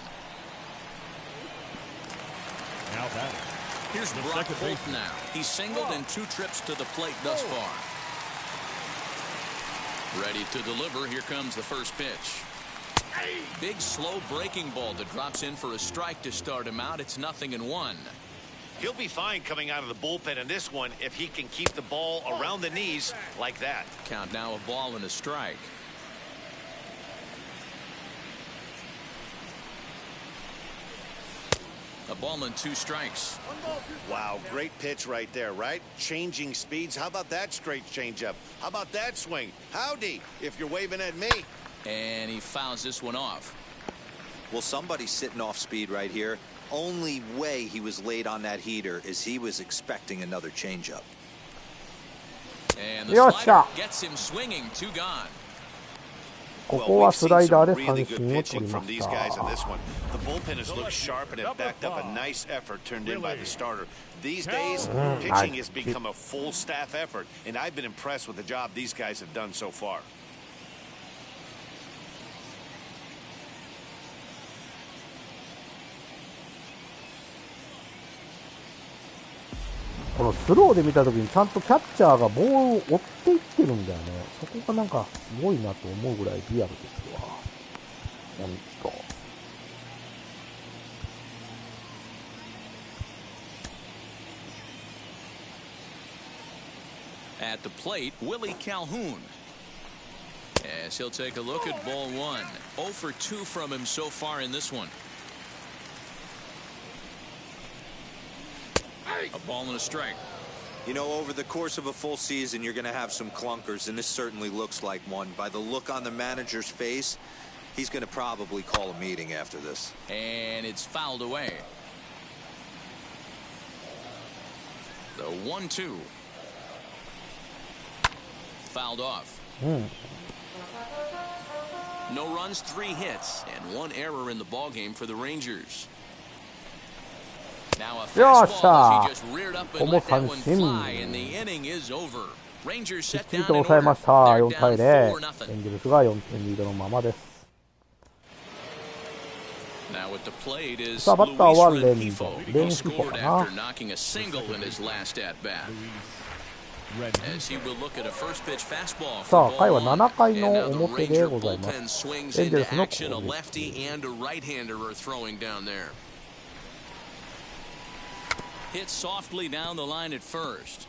Here's Brock Holt now. He's singled in 2 trips to the plate thus far. Ready to deliver. Here comes the first pitch. Big slow breaking ball that drops in for a strike to start him out. It's 0-1. He'll be fine coming out of the bullpen in this one if he can keep the ball around the knees like that. Count now a ball and a strike. A ball and 2 strikes. Wow, great pitch right there, right? Changing speeds. How about that straight changeup? How about that swing? Howdy, if you're waving at me. And he fouls this one off. Well, somebody's sitting off speed right here. Only way he was late on that heater is he was expecting another changeup. And the slider gets him swinging. 2 gone. ここはスライダーで三振を取りま from し these た。 guys in this one. The bullpen has looked sharp and it backed up a nice effort turned in by the starter. These days, pitching has become a full staff effort, and I've been impressed with the job these guys have done so far. このスローで見たときにちゃんとキャッチャーがボールを追っていってるんだよね。そこがなんかすごいなと思うぐらいリアルですわ。ほんと。At the plate, Willie Calhoun. As he'll take a look at ball 1. 0 for 2 from him so far in this one. A ball and a strike. You know, over the course of a full season, you're going to have some clunkers, and this certainly looks like one. By the look on the manager's face, he's going to probably call a meeting after this. And it's fouled away. The 1-2. Fouled off. No runs, 3 hits, and 1 error in the ballgame for the Rangers. Now a fastball as he just reared up and let that one fly, and the inning is over. Rangers set down in order. They're down 4-0. エンゼルスが4点リードのままです。 Now at the plate is さあ、バッターは Luis レンジャ Rengifo. ー He ズ。 scored かな。 after knocking a single in his last at bat. As he will look at a first pitch fastball さ for あ、回は ball 7 回 1. の And now the 表で Ranger ございま bullpen す。 swings エンゼル into スの action. A 攻撃。 lefty and a right-hander are throwing down there. Hit softly down the line at first,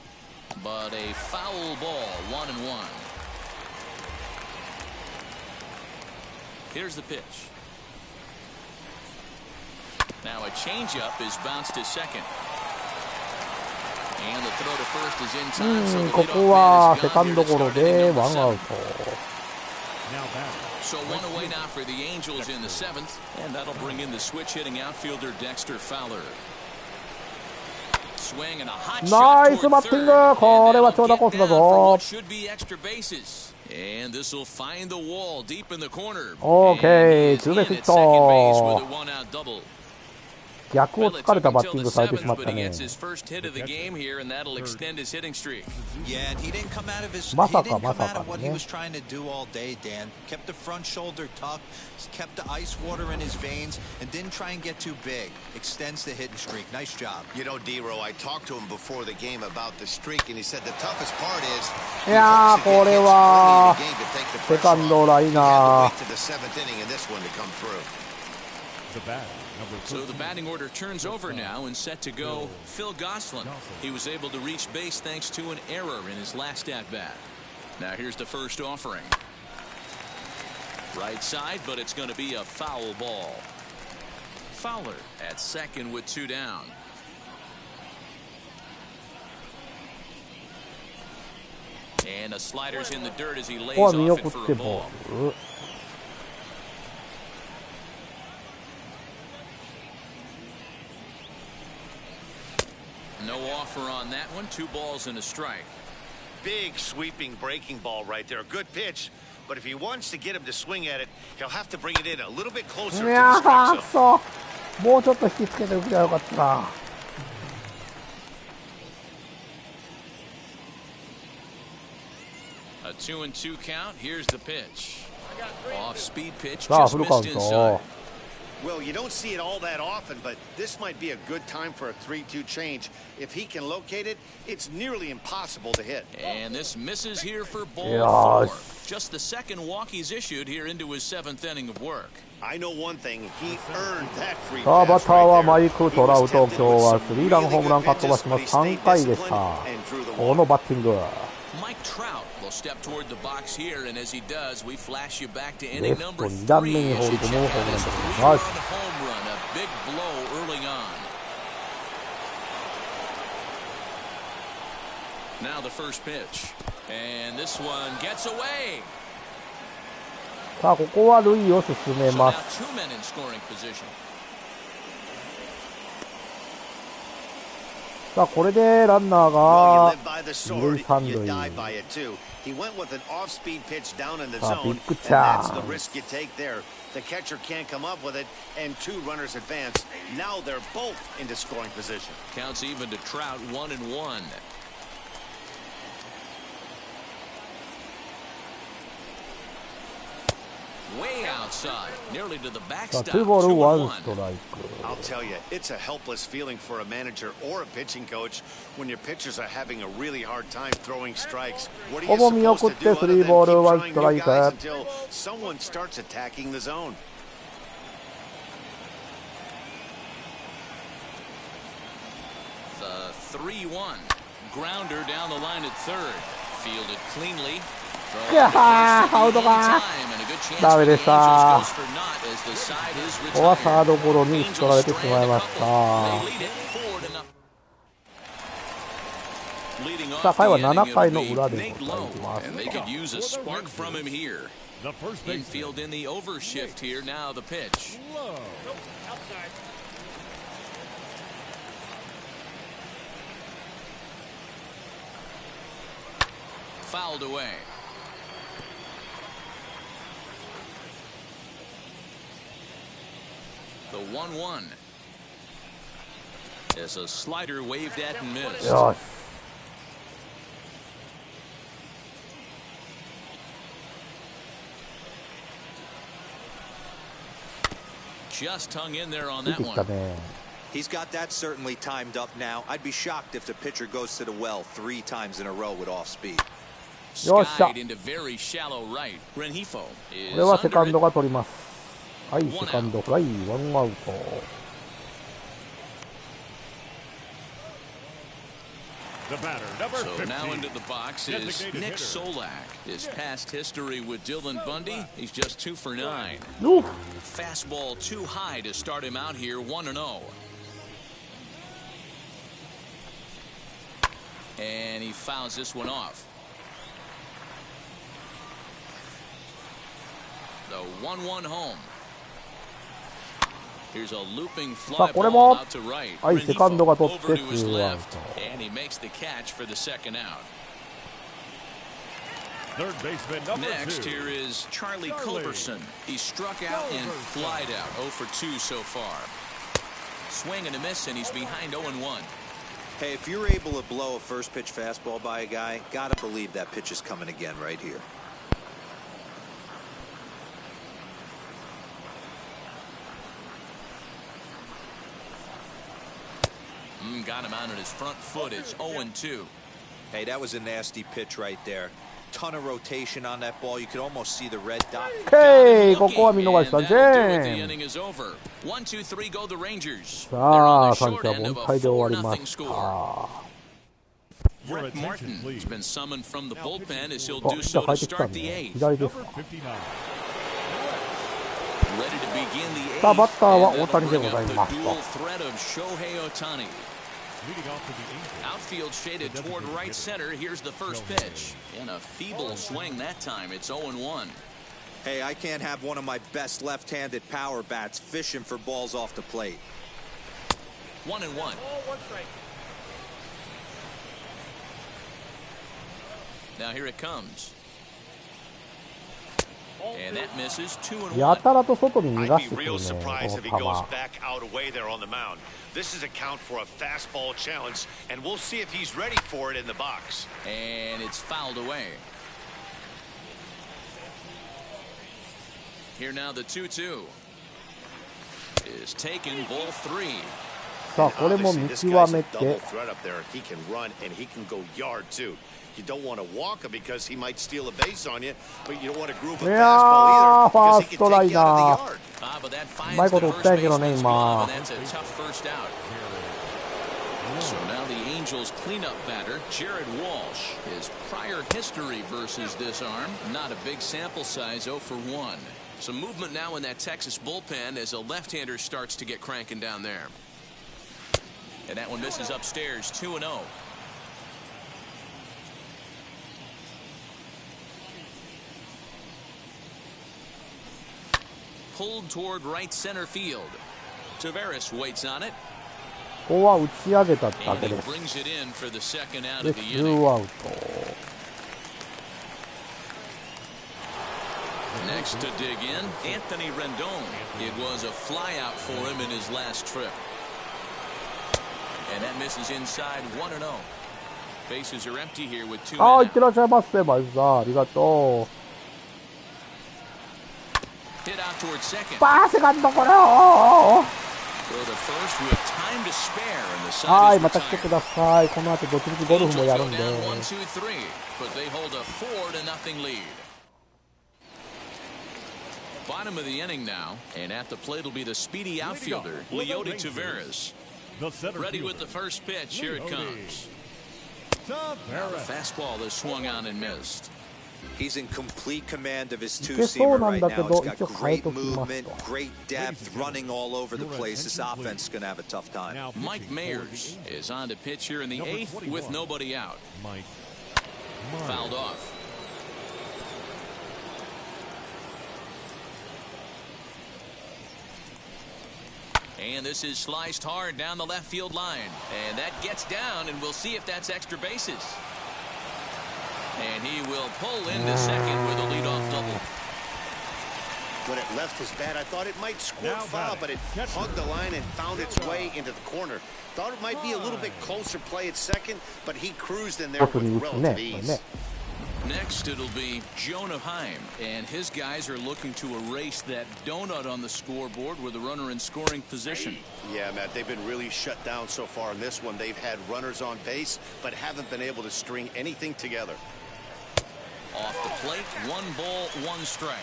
but a foul ball, 1-1. Here's the pitch. Now a changeup is bounced to second. And the throw to first is in time. So the ここはセカンド leadoff ゴロ man で is ワン starting ア at ウ number ト。 Now batting. So one away now for the Angels in the seventh, and that'll bring in the switch hitting outfielder Dexter Fowler. Swing and a hot ナイ shot スバッティング。 toward third, これは and 長 that'll 打コー get スだ down for ぞ what。should be extra bases. And this will find the wall deep in the corner. Okay, And he is ツーベース in ヒッ at ト。 second base with a one-out double. 逆を Well, 突 it かれ took た him バッティ till ン the グされてし seventh, まっ but た he ね。 gets his first hit of the game here, and that'll extend his hitting streak. Yeah, and he didn't come out of his. Ma He sa didn't ka, ma come sa out of ka what ne. he was trying to do all day, Dan. Kept the front shoulder tucked, kept the ice water in his veins, and didn't try and get too big. Extends the hitting streak. Nice job. You know, D-Row, I talked to him before the game about the streak, and he said the toughest part is いやー、これはセカンドライナー。 to the seventh inning in this one to come through. The bat, number So the 13. batting order turns over now and set to go Phil Gosselin. He was able to reach base thanks to an error in his last at-bat. Now here's the first offering. Right side, but it's going to be a foul ball. Fowler at second with two down. And a slider's in the dirt as he lays ここは見 off 送 it っ for て a ボ ball. ール。No offer on that one. 2 balls and a strike. Big sweeping breaking ball right there. A good pitch. But if he wants to get him to swing at it, he'll have to bring it in a little bit closer い to や the ー、 strike く zone. そ。もうちょっと引きつけておきゃよかったな。A 2-2 count. Here's the pitch. Off speed pitch. さあ、 Just フルカウン missed ト。 inside. Well, you don't see it all that often, but this might be a good time for a 3-2 change. If he can locate it, it's nearly impossible to hit. And this misses here for ball Yes. 4. Just the second walk he's issued here into his 7th inning of work. I know one thing, he earned that free さあ、バッ pass ターは right マ there. イク・トラウト。 He 今 was 日は tempted ス with リ some ーラン really ホームラン good かっ飛ばし pitches, ま but he す。3 stayed 回でし disciplined た。 and drew the こ walk. のバッティング。 Mike Trout will step toward the box here, and as he does, we flash you back to レ inning フ number ト2段目 3. に As 放 you り check 込むホーム out ラン his で 3-run ございます。 home run, a big blow early on. Now the first pitch, and this one gets away. さあ、ここは塁を進め So ま now す。 2 men in scoring position. さあ、これでランナー Well, が you live by the 二 sword, 塁三 you 塁。 die by it too. He went with an off-speed pitch down in the さあ、ビ zone, ッグ and チャ that's the ン risk you take there. The catcher can't come up with it, and 2 runners advance. Now they're both into scoring position. Counts even to Trout 1-1. Way outside, nearly to the さあ、 backstop. 2ボール1 ス 2-1. トライク。 I'll tell you, it's a helpless feeling for a manager or a pitching coach when your pitchers are having a really hard time throwing strikes. What are you ほぼ見 supposed 送っ to て do other 3 than ボー keep ル1 trying スト new ライク。 guys until someone starts attacking the zone? The 3-1. Grounder down the line at third. Fielded cleanly. いやー、アウトか。ダメでした。ここはサードゴロに打ち取られてしまいました。さあ、回は7回の裏でございます。 The first baseman. Infield in the overshift here. Now the pitch. Fouled away. The 1-1. As a slider waved at and missed. よし。 Just hung in there on 出 that てきた one. ね。 He's got that certainly timed up now. I'd be shocked if the pitcher goes to the well 3 times in a row with off speed. Skied into very shallow right. Renjifo こ is れはセカ under ンド it. が取ります。はい、セカンドフライ、ワンアウト。The batter, number 15. So now into the box is Nick Solak. His past history with Dylan Bundy, he's just 2 for 9. Oof. Fastball too high to start him out here, 1-0. And he fouls this one off. The 1-1 home. Here's a looping fly ball out to right. Over to his left, and he makes the catch for the second out. Third baseman, number 2. Next here is Charlie Culberson. He struck out and flied out. 0 for 2 so far. Swing and a miss, and he's behind 0-1. Hey, if you're able to blow a first pitch fastball by a guy, gotta believe that pitch is coming again right here. Got him out on his front foot. It's 0-2. Hey, that was a nasty pitch right there. Ton of rotation on that ball. You could almost see the red dot. Okay, ここは見逃し三振。 The inning is over. 1-2-3 go the Rangers. さあ、三者凡退で終わりました。 Brett Martin has been summoned from the bullpen as he'll do so to start the 8th. 左ですか。 Ready to begin the さあ、バッ 8th. ターは大谷でございます。 Dual threat of Shohei Ohtani. Outfield shaded toward right center. Here's the first pitch. And a feeble swing that time. It's 0-1. Hey, I can't have one of my best left-handed power bats fishing for balls off the plate. 1-1. Now here it comes. And that misses 2-1. やたらと外に逃がしてくるね、この This is a count for a fastball challenge, and we'll see if he's ready for it in the box. And it's fouled away. Here now the 2-2 is taken, ball 3. さあ、これも見極めて。 He can run and he can go yard too. You don't want to walk him because he might steal a base on you, but you don't want to groove a fastball either because he can take you out of the yard. But that finds Michael the first baseman's glove, and Teixeira that's a tough first out. So now the Angels cleanup batter, Jared Walsh. His prior history versus this arm, not a big sample size, 0 for 1. Some movement now in that Texas bullpen as a left-hander starts to get cranking down there. And that one misses upstairs, 2-0. Pulled toward right center field. Taveras waits on it. ここは打ち上げただけ And で he す。 brings it in for the second out で、 of the ツ inning. ーアウト。 Next to dig in, Anthony Rendon. It was a flyout for him in his last trip. And that misses inside 1-0. Bases are empty here with 2 men ああ、いって out. らっしゃいませ、マイズさん。ありがと Hit out toward second. う。バーセカンドこれを。 Throw the first with time to spare, and the は side い、 is また来て retired. ください。この後、どっちみちゴルフも Angels やる go んで。 down 1-2-3, but they hold a 4-0 lead. Bottom of the inning now, and at the plate will be the speedy outfielder, Leody Taveras. Ready with the first pitch. Here it comes. Now the fastball is swung on and missed. He's in complete command of his two-seamer right now. He's got great movement, great depth, running all over the place. This offense is going to have a tough time. Mike Mayers is on to pitch here in the 8th with nobody out. Fouled off. And this is sliced hard down the left field line. And that gets down, and we'll see if that's extra bases. And he will pull into second with a leadoff double. When it left his bat, I thought it might squirt foul, but it hugged the line and found its way into the corner. Thought it might be a little bit closer play at second, but he cruised in there with relative ease. Next, it'll be Jonah Heim, and his guys are looking to erase that donut on the scoreboard with a runner in scoring position. Yeah, Matt, they've been really shut down so far in this one. They've had runners on base, but haven't been able to string anything together. Off the plate, 1 ball, 1 strike.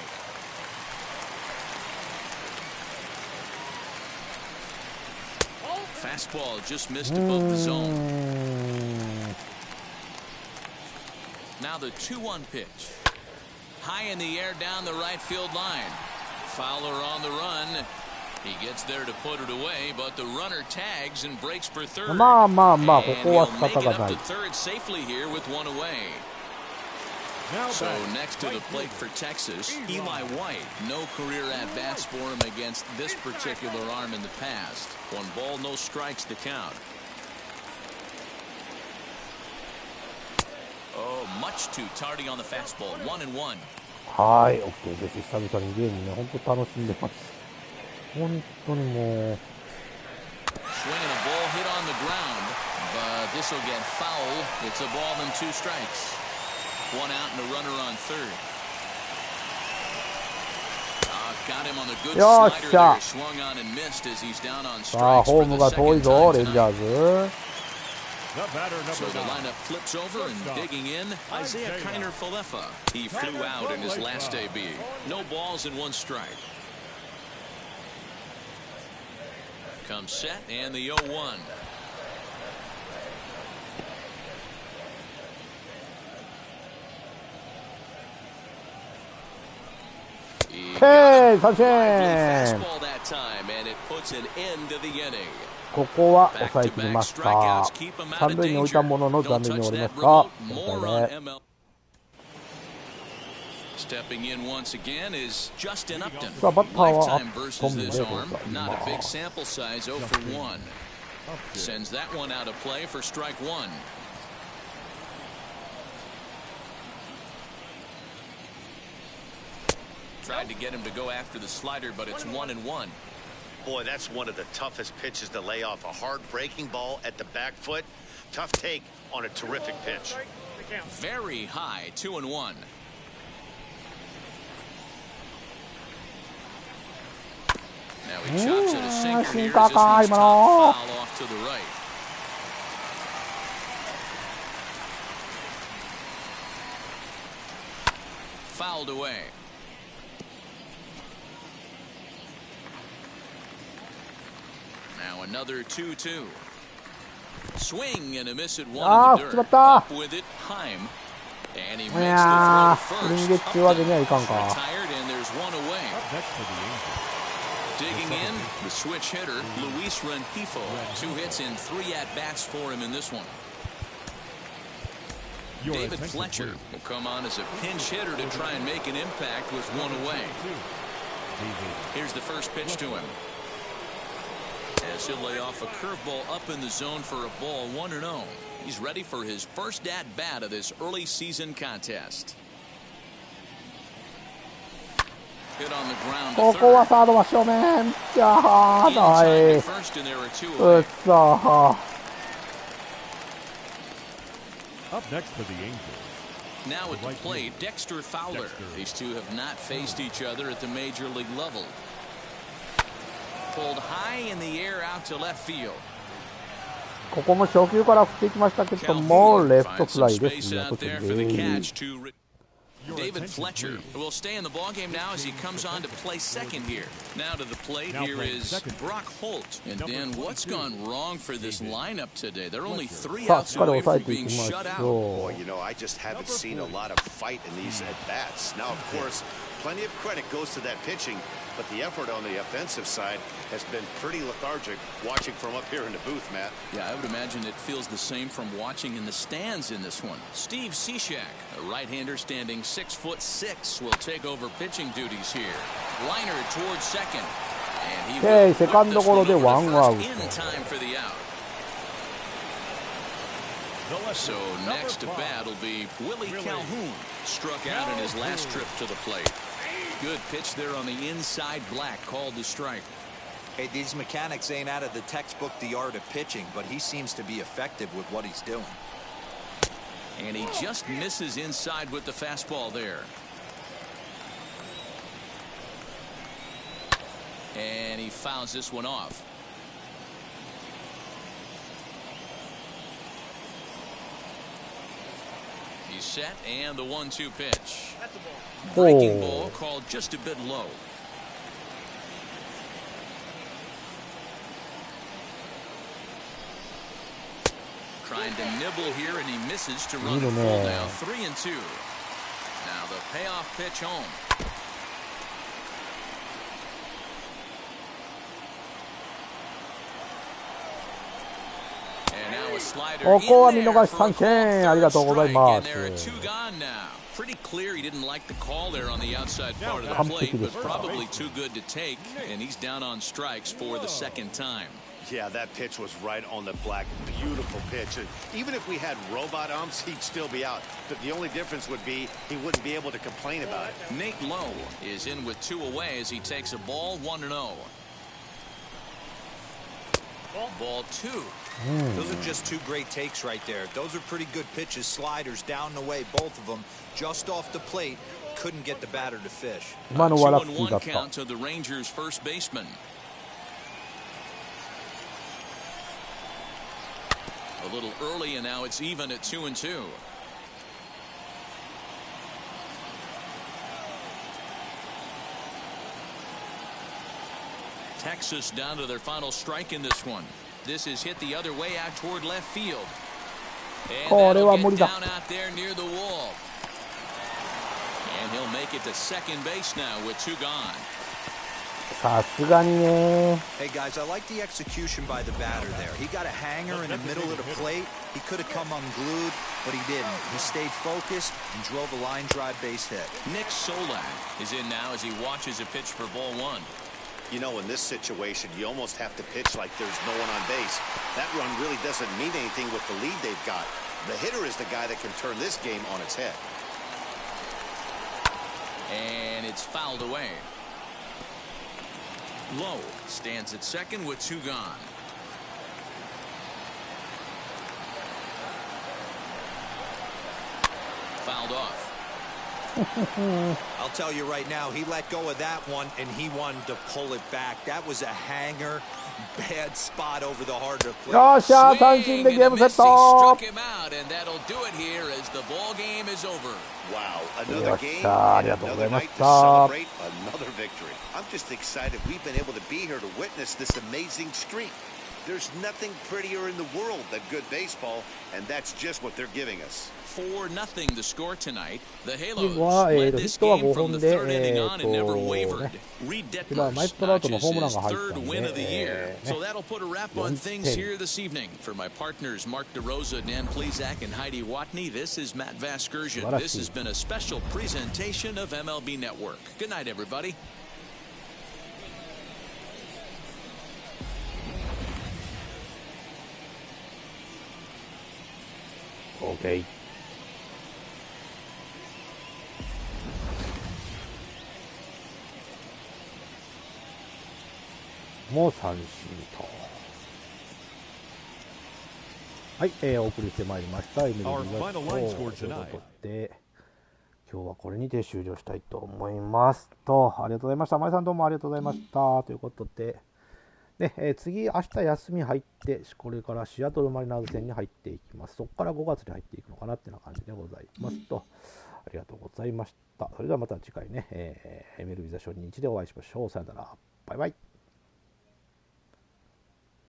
Fastball just missed above the zone. Now the 2-1 pitch. High in the air down the right field line. Fowler on the run. He gets there to put it away, but the runner tags and breaks for third. まあまあまあ、こ And こは he'll 仕 make 方 it がな up い。 to third safely here with one away. So next to the plate for Texas, Eli White. No career at-bats for him against this particular arm in the past. 1 ball, no strikes to count. Oh, much too tardy on the fastball. 1-1. はい、OK です。久々にゲームね、本当楽しんでます。本当にもう。Swinging a ball hit on the ground, but this will get foul. It's a ball and 2 strikes. 1 out and a runner on third. Got him on the good slider there. Swung on and missed as he's down on strikes. さあ、ホームが遠いぞ、レンジャーズ。So the lineup flips over and digging in, Isaiah Kiner-Falefa. He flew out in his last debut. No balls and 1 strike. Comes set and the 0-1. Hey, 三振。 Fastball that time, and it puts an end to the inning. ここは抑えきりました。三塁に置いたものの残塁に終わりました。4対0。Stepping in once again is Justin Upton. さあ、バッターはア Lifetime ット versus ンで this ござい arm. ま Not a big す。 sample size, 0 for 1. Sends that one out of play for strike 1. Tried to get him to go after the slider, but it's 1-1. Boy, that's one of the toughest pitches to lay off. A hard breaking ball at the back foot. Tough take on a terrific pitch. Very high, 2-1. Now he chops at a sinker here as he's top foul off to the right. Fouled away. Now another 2-2. Swing and a miss at 1 in the dirt. Up with it, Heim. And he makes the throw to first. Retired, and there's 1 away. Digging in, the switch hitter, Luis Rengifo. 2 hits and 3 at-bats for him in this one. David Fletcher will come on as a pinch hitter to try and make an impact with 1 away. Here's the first pitch to him. As he'll lay off a curveball up in the zone for a ball, 1-0. He's ready for his first at-bat of this early season contest. Hit on the ground ここはサード真正面。いやー、ない。うっそー。Up next for the Angels. Now at the plate, Dexter Fowler. These two have not faced each other at the major league level. Pulled high in the air out to left field. ここも初球から振っていきましたけども、レフトフライです。David Fletcher will stay in the ballgame now as he comes on to play second here. Now to the plate, here is Brock Holt. And Dan, what's gone wrong for this lineup today? They're only 3 outs away from being shut out. Boy, you know, I just haven't seen a lot of fight in these at-bats. Now, of course, plenty of credit goes to that pitching, but the effort on the offensive side has been pretty lethargic watching from up here in the booth, Matt. Yeah, I would imagine it feels the same from watching in the stands in this one. Steve Cishek, a right-hander standing 6'6", will take over pitching duties here. Liner towards second. And he will whip this one over to first in time for the out. So next to bat will be Willie Calhoun. Struck out in his last trip to the plate. Good pitch there on the inside black, called the strike. Hey, these mechanics ain't out of the textbook The Art of Pitching, but he seems to be effective with what he's doing. And he just misses inside with the fastball there. And he fouls this one off. He's set, and the 1-2 pitch. Breaking ball called just a bit low. Trying to nibble here, and he misses to run it full now. 3-2. Now the payoff pitch home. And now a slider ここは in 見 there 逃し for 三 a 振 called ありが third とうござい strike, ま and there are す。 two gone now. Pretty clear he didn't like the call there on the outside part of the 完璧 plate, で but した。 probably too good to take, and he's down on strikes for the second time. Yeah, that pitch was right on the black. Beautiful pitch. And even if we had robot umps, he'd still be out. But the only difference would be he wouldn't be able to complain about it. Nate Lowe is in with 2 away as he takes a ball 1-0. Ball 2. Those are just two great takes right there. Those are pretty good pitches. Sliders down and away, both of them. Just off the plate. Couldn't get the batter to fish. 今のはラッキー 2-1 だった。 count to the Rangers first baseman. A little early, and now it's even at 2-2. Texas down to their final strike in this one. This is hit the other way out toward left field. And これは that'll 無 get 理だ。 down out there near the wall. And he'll make it to second base now with 2 gone. さすがにね。 Hey guys, I like the execution by the batter there. He got a hanger in the middle of the plate. He could have come unglued, but he didn't. He stayed focused and drove a line drive base hit. Nick Solak is in now as he watches a pitch for ball 1. You know, in this situation, you almost have to pitch like there's no one on base. That run really doesn't mean anything with the lead they've got. The hitter is the guy that can turn this game on its head. And it's fouled away. Lowe stands at second with 2 gone. Fouled off. I'll tell you right now, he let go of that one and he wanted to pull it back. That was a hanger. Bad spot over the heart of the plate. よっしゃー、三振でゲームセット。 Struck him out, and that'll do it here as the ball game is over. Wow, another game, よっしゃー、あり and がとうござ another いま night し to た。 celebrate another victory. I'm just excited we've been able to be here to witness this amazing streak. There's nothing prettier in the world than good baseball, and that's just what they're giving us. 4-0 the score tonight. The Halos は led ヒ this ットは game 5 from 本 the で、 third inning on and never ね wavered. Reed 今マイ Detmers クトラウトの notches ホームラン his が入った third ん win of the で、 year. So that'll put a wrap on 4 things 点。 here this evening. For my partners Mark DeRosa, Dan Plezak, and Heidi Watney, this is Matt Vasgersian. This has been a special presentation of MLB Network. Good night, everybody. OK。もう三振と。はい、お送りしてまいりました。MLB のということで、今日はこれにて終了したいと思いますと、ありがとうございました。まいさんどうもありがとうございました。ということで、で次、明日休み入って、これからシアトルマリナーズ戦に入っていきます。そこから5月に入っていくのかなっていうような感じでございますと、ありがとうございました。それではまた次回ね、MLB ザショー2日でお会いしましょう。さよなら。バイバイ。